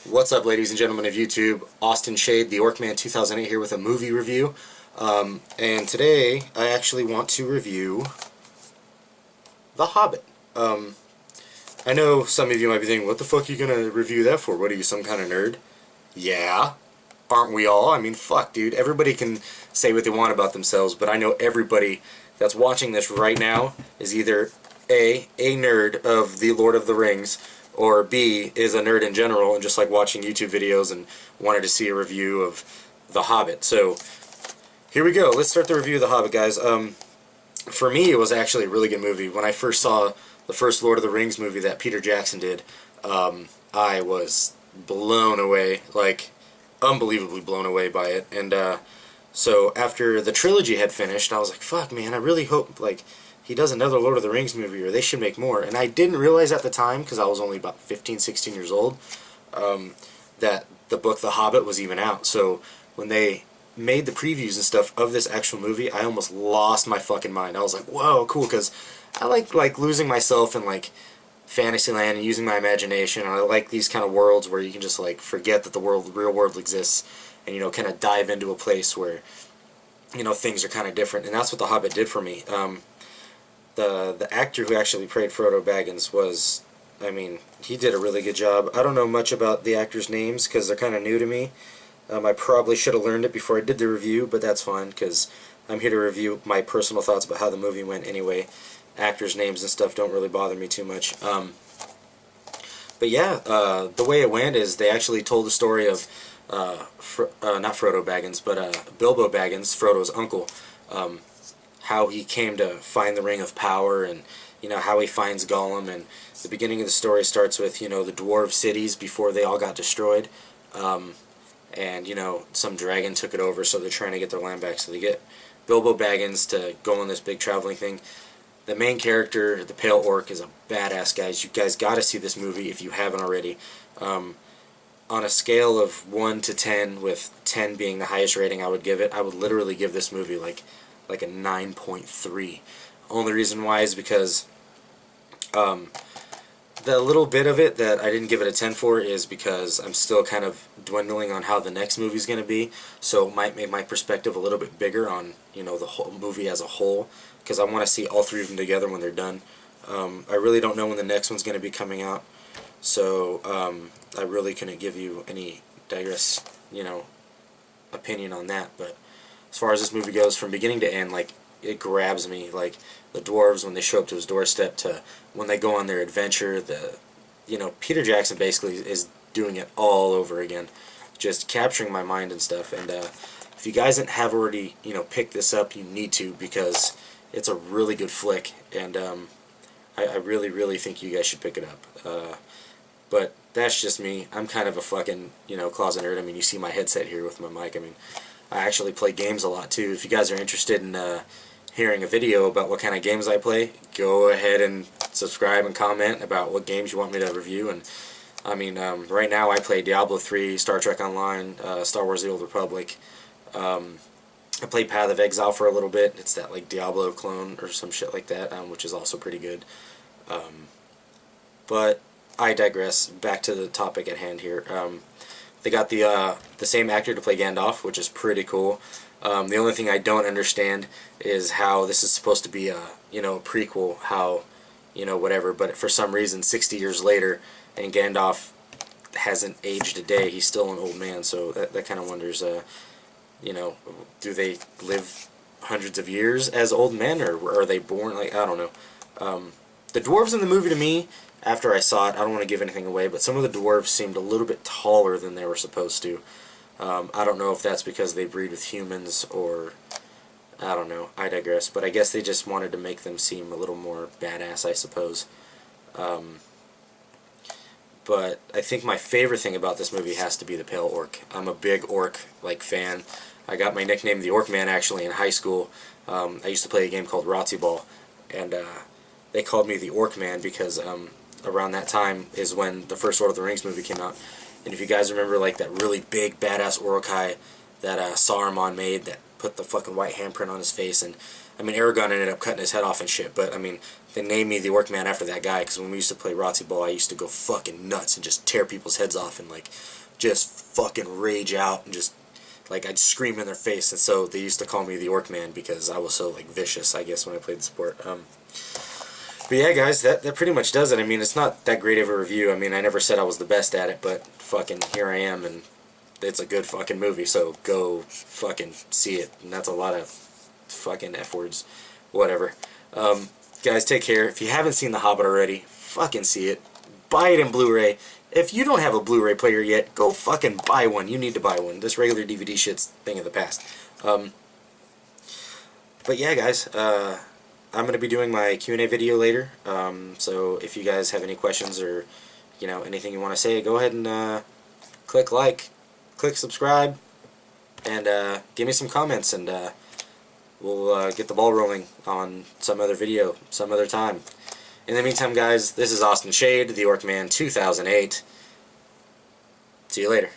What's up, ladies and gentlemen of YouTube? Austin Shade, the Orkman 2008 here with a movie review. And today I actually want to review The Hobbit. I know some of you might be thinking, what the fuck are you gonna review that for? What are you, some kind of nerd? Yeah. Aren't we all? I mean, fuck, dude. Everybody can say what they want about themselves, but I know everybody that's watching this right now is either a nerd of The Lord of the Rings, or B, is a nerd in general and just like watching YouTube videos and wanted to see a review of The Hobbit. So, here we go. Let's start the review of The Hobbit, guys. For me, it was actually a really good movie. When I first saw the first Lord of the Rings movie that Peter Jackson did, I was blown away, like, unbelievably blown away by it. And so after the trilogy had finished, I was like, fuck, man, I really hope, like, he does another Lord of the Rings movie, or they should make more. And I didn't realize at the time, because I was only about 15, 16 years old, that the book The Hobbit was even out. So when they made the previews and stuff of this actual movie, I almost lost my fucking mind. I was like, whoa, cool, because I like losing myself in, like, Fantasyland and using my imagination. And I like these kind of worlds where you can just, like, forget that the real world exists and, you know, kind of dive into a place where, you know, things are kind of different. And that's what The Hobbit did for me. The actor who actually played Frodo Baggins was, I mean, he did a really good job. I don't know much about the actors' names because they're kind of new to me. I probably should have learned it before I did the review, but that's fine because I'm here to review my personal thoughts about how the movie went anyway. Actors' names and stuff don't really bother me too much. But yeah, the way it went is they actually told the story of, not Frodo Baggins, but Bilbo Baggins, Frodo's uncle, how he came to find the Ring of Power, and, you know, how he finds Gollum. And the beginning of the story starts with, you know, the dwarf cities before they all got destroyed, and, you know, some dragon took it over, so they're trying to get their land back. So they get Bilbo Baggins to go on this big traveling thing. The main character, the Pale Orc, is a badass, guys. You guys got to see this movie if you haven't already. On a scale of 1 to 10, with 10 being the highest rating I would give it, I would literally give this movie like a 9.3. Only reason why is because the little bit of it that I didn't give it a 10 for is because I'm still kind of dwindling on how the next movie's going to be, so it might make my perspective a little bit bigger on, you know, the whole movie as a whole, because I want to see all three of them together when they're done. I really don't know when the next one's going to be coming out, so I really couldn't give you any you know, opinion on that. But as far as this movie goes, from beginning to end, like, it grabs me. Like, the dwarves, when they show up to his doorstep, to when they go on their adventure, you know, Peter Jackson basically is doing it all over again, just capturing my mind and stuff. And if you guys have already, you know, picked this up, you need to, because it's a really good flick, and I really, really think you guys should pick it up. But that's just me. I'm kind of a fucking, you know, closet nerd. I mean, you see my headset here with my mic. I mean, I actually play games a lot too. If you guys are interested in hearing a video about what kind of games I play, go ahead and subscribe and comment about what games you want me to review. And I mean, right now I play Diablo 3, Star Trek Online, Star Wars The Old Republic. I played Path of Exile for a little bit. It's that, like, Diablo clone or some shit like that, which is also pretty good. But I digress. Back to the topic at hand here. They got the same actor to play Gandalf, which is pretty cool. The only thing I don't understand is how this is supposed to be a, you know, a prequel, how, you know, whatever, but for some reason 60 years later, and Gandalf hasn't aged a day. He's still an old man, so that kind of wonders, you know, do they live hundreds of years as old men, or are they born, like, I don't know. The dwarves in the movie, to me, after I saw it, I don't want to give anything away, but some of the dwarves seemed a little bit taller than they were supposed to. I don't know if that's because they breed with humans, or I don't know. I digress. But I guess they just wanted to make them seem a little more badass, I suppose. But I think my favorite thing about this movie has to be the Pale Orc. I'm a big orc, like, fan. I got my nickname the Orc Man actually in high school. I used to play a game called Rotzi Ball, and they called me the Orc Man because around that time is when the first Lord of the Rings movie came out. And if you guys remember, like, that really big badass Uruk-hai that Saruman made, that put the fucking white handprint on his face, and I mean, Aragorn ended up cutting his head off and shit, but, I mean, they named me the Orc-Man after that guy, because when we used to play Razzie Ball, I used to go fucking nuts and just tear people's heads off and, like, just fucking rage out and just, like, I'd scream in their face, and so they used to call me the Orc-Man because I was so, like, vicious, I guess, when I played the sport. But yeah, guys, that pretty much does it. I mean, it's not that great of a review. I mean, I never said I was the best at it, but fucking here I am, and it's a good fucking movie, so go fucking see it. And that's a lot of fucking F words. Whatever. Guys, take care. If you haven't seen The Hobbit already, fucking see it. Buy it in Blu-ray. If you don't have a Blu-ray player yet, go fucking buy one. You need to buy one. This regular DVD shit's thing of the past. But yeah, guys, I'm going to be doing my Q&A video later, so if you guys have any questions or, you know, anything you want to say, go ahead and click like, click subscribe, and give me some comments, and we'll get the ball rolling on some other video, some other time. In the meantime, guys, this is Austin Shade, the Orc Man 2008. See you later.